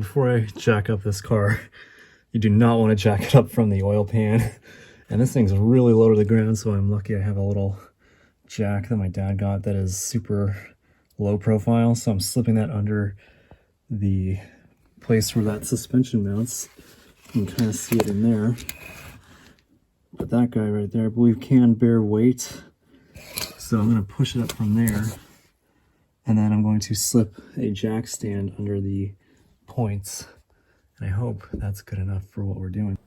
Before I jack up this car, you do not want to jack it up from the oil pan. And this thing's really low to the ground, so I'm lucky I have a little jack that my dad got that is super low profile. So I'm slipping that under the place where that suspension mounts. You can kind of see it in there. But that guy right there, I believe, can bear weight. So I'm going to push it up from there. And then I'm going to slip a jack stand under the points. And I hope that's good enough for what we're doing.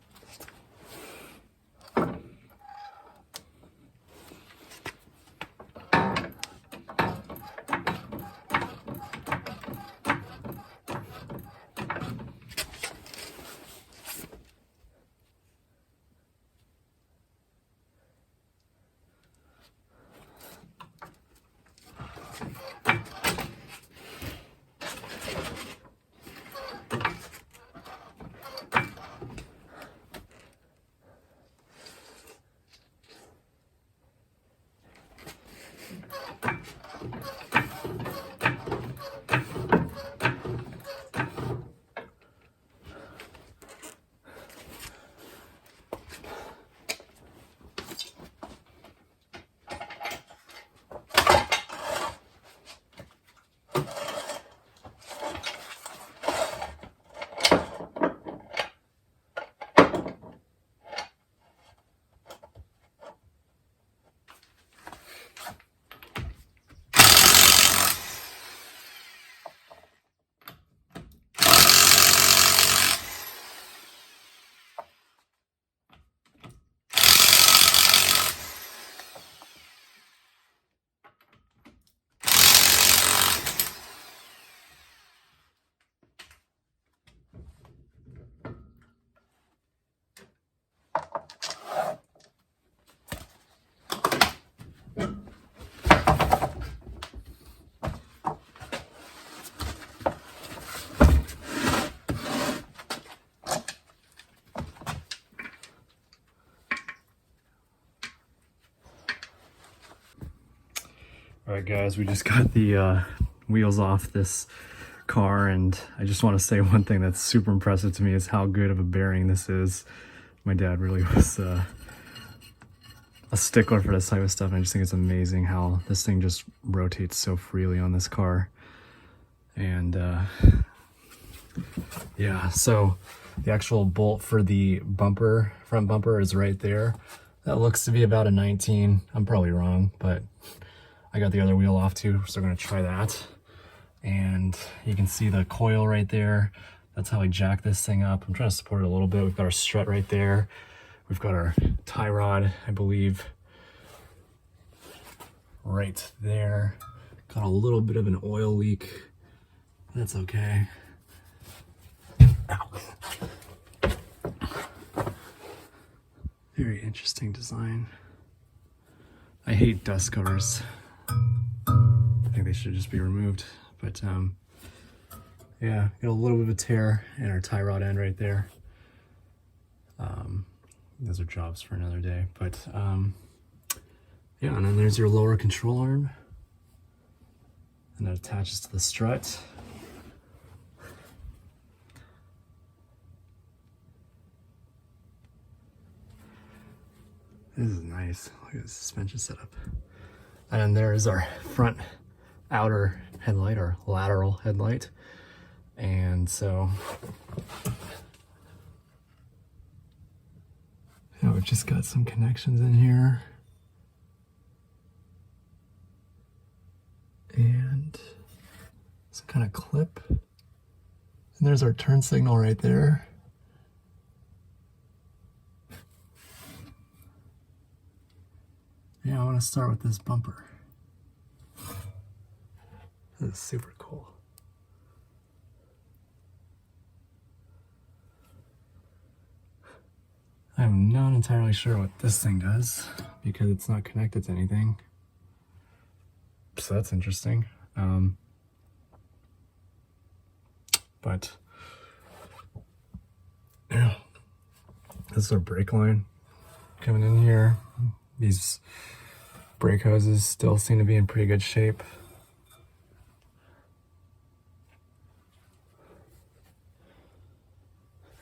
All right, guys, we just got the wheels off this car, and I just want to say one thing that's super impressive to me is how good of a bearing this is. My dad really was a stickler for this type of stuff, and I just think it's amazing how this thing just rotates so freely on this car. And yeah, so the actual bolt for the bumper, front bumper, is right there. That looks to be about a 19. I'm probably wrong, but I got the other wheel off too, so we're gonna try that. And you can see the coil right there. That's how I jack this thing up. I'm trying to support it a little bit. We've got our strut right there. We've got our tie rod, I believe, right there. Got a little bit of an oil leak. That's okay. Ow. Very interesting design. I hate dust covers. I think they should just be removed, but yeah, got a little bit of a tear in our tie rod end right there. Those are jobs for another day, but yeah, and then there's your lower control arm, and it attaches to the strut. This is nice. Look at the suspension setup. And then there's our front outer headlight, or lateral headlight. And so, yeah, we've just got some connections in here. And some kind of clip. And there's our turn signal right there. Yeah, I want to start with this bumper. This is super cool. I'm not entirely sure what this thing does because it's not connected to anything. So that's interesting. But yeah, this is our brake line coming in here. These brake hoses still seem to be in pretty good shape.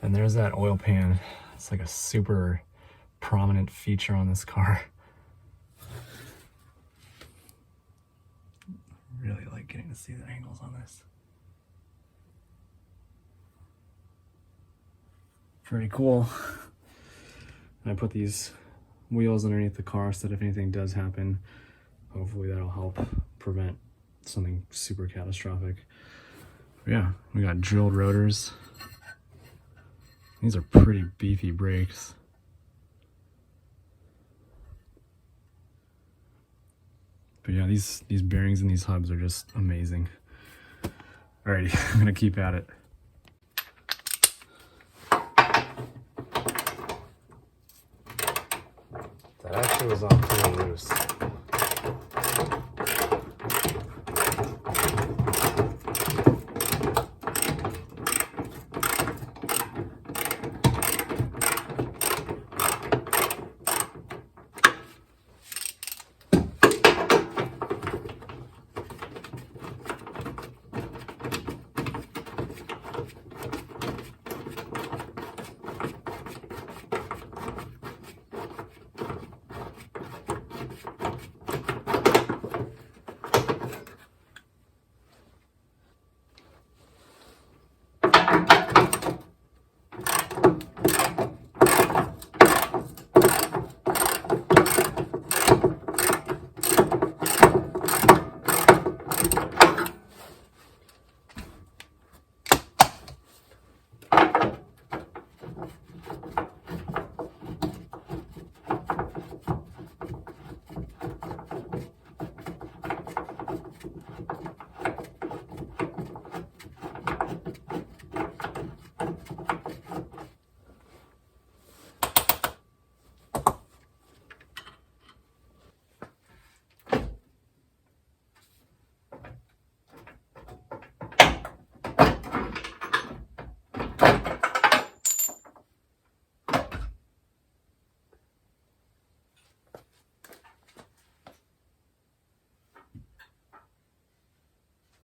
And there's that oil pan. It's like a super prominent feature on this car. Really like getting to see the angles on this. Pretty cool. And I put these wheels underneath the car so that if anything does happen, hopefully that'll help prevent something super catastrophic. But yeah, we got drilled rotors. These are pretty beefy brakes. But yeah, these bearings and these hubs are just amazing. Alrighty, I'm gonna keep at it. That actually was on pretty loose.